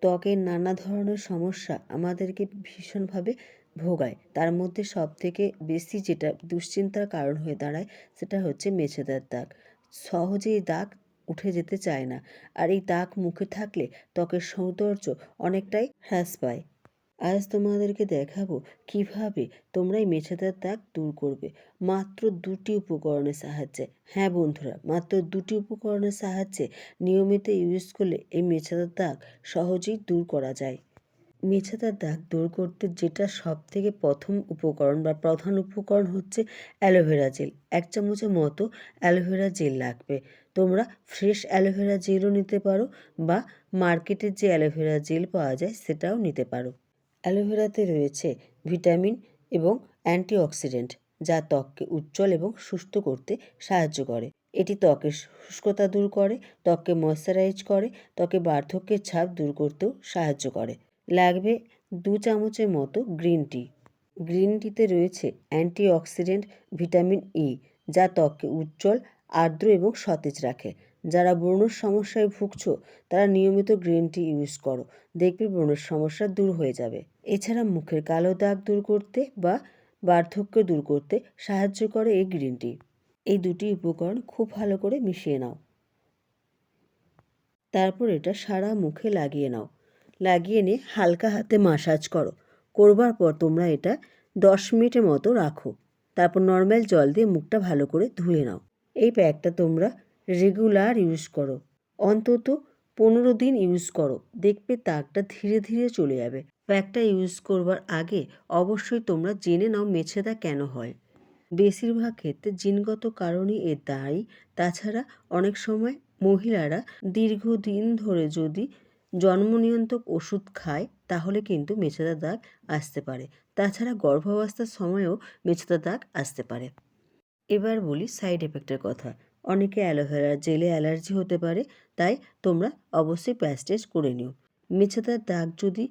ত্বকের নানা ধরনের সমস্যা আমাদেরকে ভীষণভাবে ভোগায়। তার মধ্যে সবথেকে বেশি যেটা দুশ্চিন্তার কারণ হয়ে দাঁড়ায় সেটা হচ্ছে মেছেদার দাগ। সহজেই দাগ উঠে যেতে চায় না। আর এই দাগ মুখে থাকলে ত্বকের সৌন্দর্য অনেকটাই হ্রাস পায়। আজ তোমাদেরকে দেখাবো কিভাবে তোমরা এই মেছেদার দাগ দূর করবে মাত্র 2টি উপকরণের সাহায্যে। হ্যাঁ বন্ধুরা, মাত্র 2টি উপকরণের সাহায্যে নিয়মিত ইউজ করলে এই মেছেদার দাগ সহজেই দূর করা যায়। মেছেদার দাগ দূর করতে যেটা সবথেকে প্রথম উপকরণ বা প্রধান উপকরণ হচ্ছে অ্যালোভেরা জেল। 1 চামচের মতো অ্যালোভেরা জেল লাগবে। তোমরা ফ্রেশ অ্যালোভেরা জেলও নিতে পারো বা মার্কেটের যে অ্যালোভেরা জেল পাওয়া যায় সেটাও নিতে পারো। অ্যালোভেরাতে রয়েছে ভিটামিন এবং অ্যান্টিঅক্সিডেন্ট, যা ত্বককে উজ্জ্বল এবং সুস্থ করতে সাহায্য করে। এটি ত্বকের শুষ্কতা দূর করে, ত্বককে ময়শ্চারাইজ করে, ত্বকে বার্ধক্যের ছাপ দূর করতেও সাহায্য করে। লাগবে 2 চামচের মতো গ্রিন টি। গ্রিন টিতে রয়েছে অ্যান্টিঅক্সিডেন্ট ভিটামিন ই, যা ত্বককে উজ্জ্বল, আর্দ্র এবং সতেজ রাখে। যারা ব্রণের সমস্যায় ভুগছো তারা নিয়মিত গ্রিন টি ইউজ করো, দেখবে ব্রণের সমস্যা দূর হয়ে যাবে। এছাড়া মুখের কালো দাগ দূর করতে বা বার্ধক্য দূর করতে সাহায্য করে এই গ্রিন টি। এই 2টি উপকরণ খুব ভালো করে মিশিয়ে নাও। তারপর এটা সারা মুখে লাগিয়ে নাও। লাগিয়ে নিয়ে হালকা হাতে মাসাজ করো। করবার পর তোমরা এটা 10 মিনিটের মতো রাখো। তারপর নর্মাল জল দিয়ে মুখটা ভালো করে ধুয়ে নাও। এই প্যাকটা তোমরা রেগুলার ইউজ করো, অন্তত 15 দিন ইউজ করো, দেখবে দাগটা ধীরে ধীরে চলে যাবে। প্যাকটা ইউজ করবার আগে অবশ্যই তোমরা জেনে নাও মেছেদা কেন হয়। বেশিরভাগ ক্ষেত্রে জিনগত কারণই এর দায়ী। তাছাড়া অনেক সময় মহিলারা দীর্ঘদিন ধরে যদি জন্ম নিয়ন্ত্রক ওষুধ খায় তাহলে কিন্তু মেছেদা দাগ আসতে পারে। তাছাড়া গর্ভাবস্থার সময়েও মেছেদা দাগ আসতে পারে। এবার বলি সাইড এফেক্টের কথা। অনেকে অ্যালোভেরা জেলে অ্যালার্জি হতে পারে, তাই তোমরা অবশ্যই প্যাচ টেস্ট করে নিও। মেছেদার দাগ যদি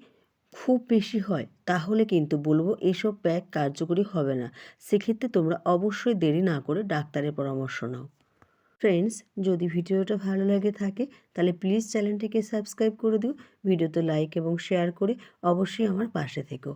খুব বেশি হয় তাহলে কিন্তু বলবো এসব প্যাক কার্যকরী হবে না। সেক্ষেত্রে তোমরা অবশ্যই দেরি না করে ডাক্তারের পরামর্শ নাও। ফ্রেন্ডস, যদি ভিডিওটা ভালো লাগে থাকে তাহলে প্লিজ চ্যানেলটিকে সাবস্ক্রাইব করে দিও। ভিডিওতে লাইক এবং শেয়ার করে অবশ্যই আমার পাশে থেকো।